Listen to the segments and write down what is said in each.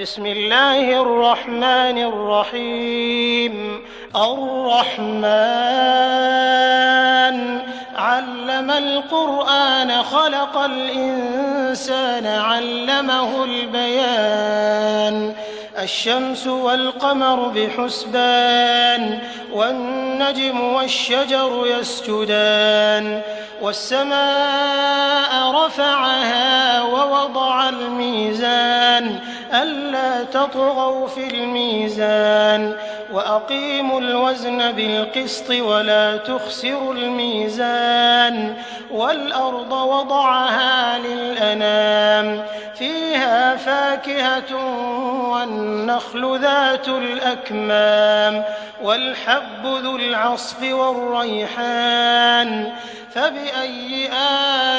بسم الله الرحمن الرحيم الرحمن علم القرآن خلق الإنسان علمه البيان الشمس والقمر بحسبان والنجم والشجر يسجدان والسماء رفعها ووضع الميزان ألا تطغوا في الميزان وأقيموا الوزن بالقسط ولا تخسروا الميزان والأرض وضعها للأنام فيها فاكهة والنخل ذات الأكمام والحب ذو العصف والريحان فبأي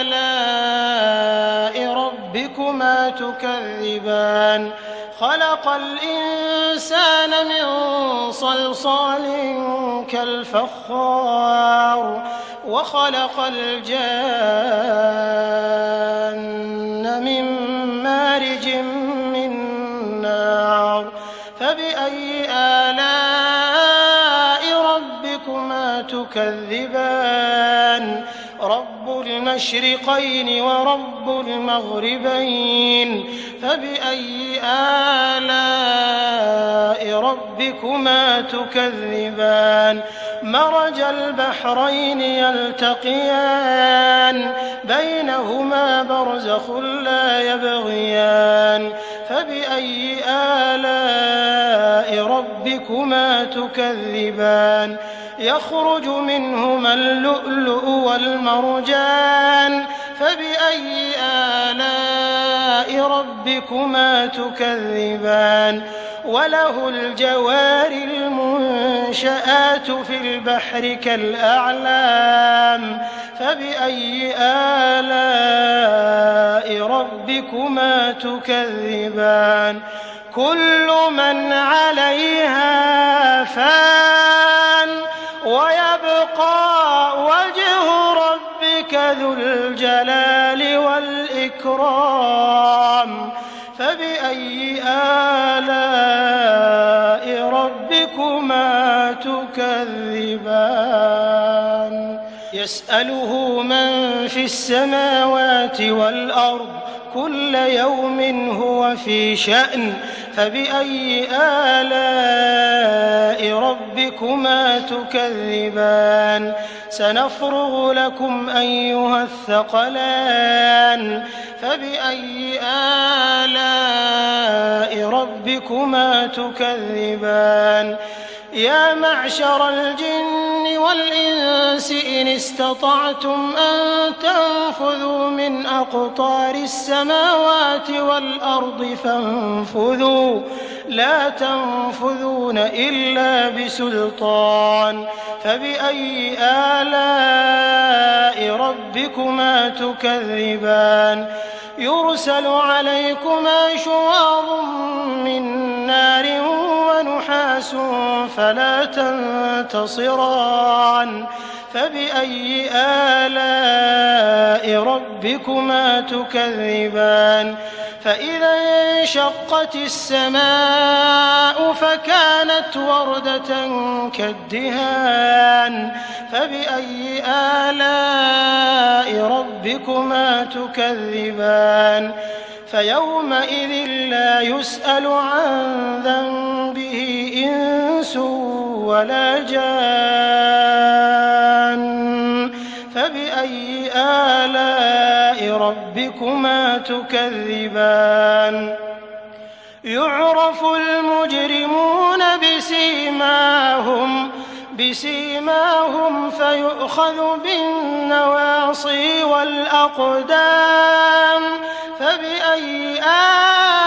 آلاء ربكما تكذبان خلق الإنسان من صلصال كالفخار وخلق الجان من مارج من نار فبأي آلاء ربكما تكذبان رب المشرقين ورب المغربين فبأي آلاء ربكما تكذبان مرج البحرين يلتقيان بينهما برزخ لا يبغيان فبأي آلاء ربكما تكذبان يخرج منهما اللؤلؤ والمرجان فبأي آلاء ربكما تكذبان وله الجوار المنشآت في البحر كالأعلام فبأي آلاء ربكما تكذبان كل من عليها فان ويبقى وجه ربك ذو الجلال والإكرام فبأي آلاء ربكما تكذبان يسأله من في السماوات والأرض كل يوم هو في شأن فبأي آلاء ربكما تكذبان سنفرغ لكم أيها الثقلان فبأي آلاء ربكما تكذبان يا معشر الجن والإنس إن استطعتم أن تنفذوا من أقطار السماوات والأرض فانفذوا لا تنفذون إلا بسلطان فبأي آلاء ربكما تكذبان يرسل عليكما شواظ من نار ونحاس فلا تنتصران فبأي آلاء ربكما تكذبان فإذا انشقت السماء فكانت وردة كالدهان فبأي آلاء ربكما تكذبان فيومئذ لا يسأل عن ذنبه إنس ولا جان فبأي آلاء ربكما تكذبان يعرف المجرمون بسيماهم فيؤخذ بالنواصي والأقدام فبأي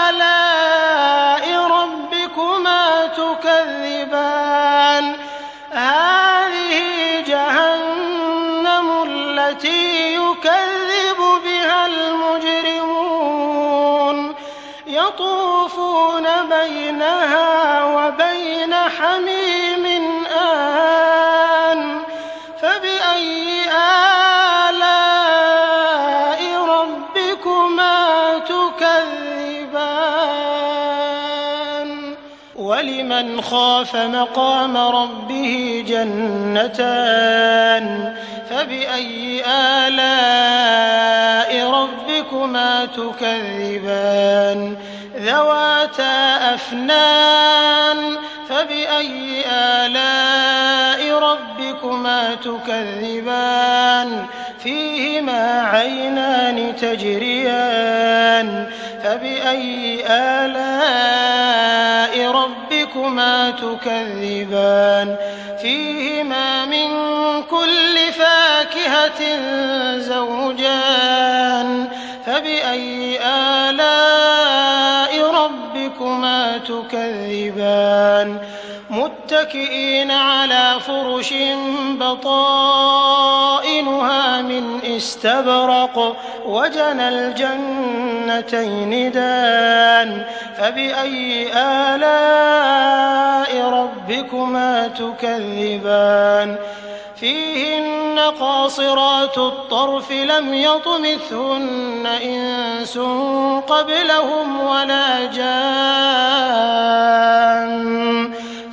آلاء ربكما تكذبان هذه جهنم التي يكذب بها المجرمون يطوفون بينها وبين حميم آن فبأي آلاء ربكما تكذبان ربكما تكذبان ربكما تكذبان ربكما تكذبان ربكما تكذبان ربكما تكذبان ربكما تكذبان ربكما تكذبان ربكما تكذبان ربكما تكذبان تكذبان ولمن خاف مقام ربه جنتان فبأي آلاء ربكما تكذبان ذواتا أفنان فبأي آلاء ربكما تكذبان فيهما عينان تجريان فبأي آلاء ربكما تكذبان فيهما من كل فاكهة زوجان فبأي آلاء ربكما تكذبان متكئين على فرش بطائنها من استبرق وجنى الجنتين دان فبأي آلاء ربكما تكذبان فيهن قاصرات الطرف لم يطمثهن إنس قبلهم ولا جان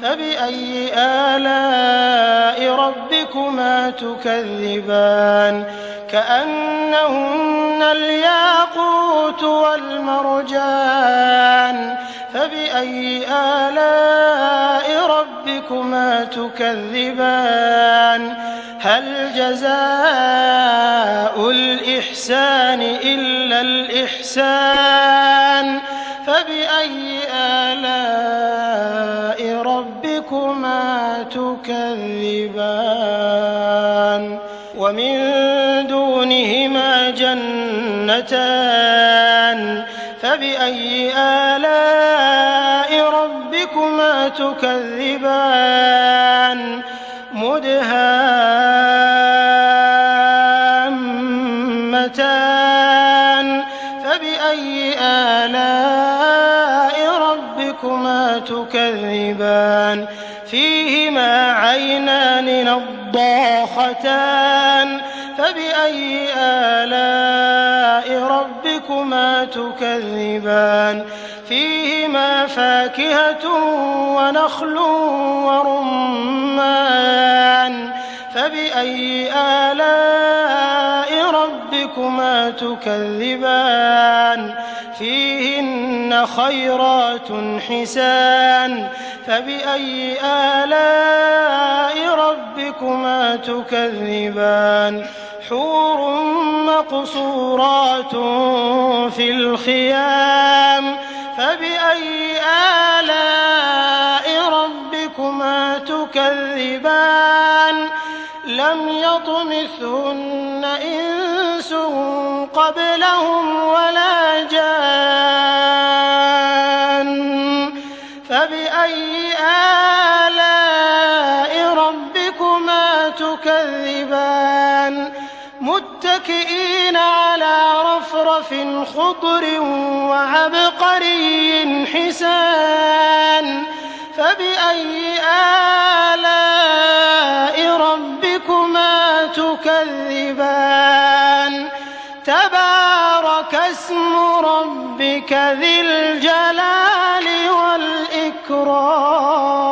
فبأي آلاء ربكما تكذبان كأنهن الياقوت والمرجان فبأي آلاء ربكما تكذبان هل جزاء الإحسان إلا الإحسان فبأي آلاء ربكما تكذبان ومن دونهما جنتان فبأي آلاء ربكما تكذبان مدهامتان فبأي آلاء ربكما تكذبان فيهما عينان نضاختان فبأي آلاء ربكما تكذبان فيهما فاكهة ونخل ورمان فبأي آلاء ربكما تكذبان فيهن خيرات حسان فبأي آلاء ربكما تكذبان حور مقصورات في الخيام فبأي آلاء ربكما تكذبان لم يطمثهن إنس قبلهم ولا جان فبأي آلاء ربكما تكذبان متكئين على رفرف خضر وعبقري حسان فبأي آلاء ربكما تكذبان تبارك اسم ربك ذي الجلال والإكرام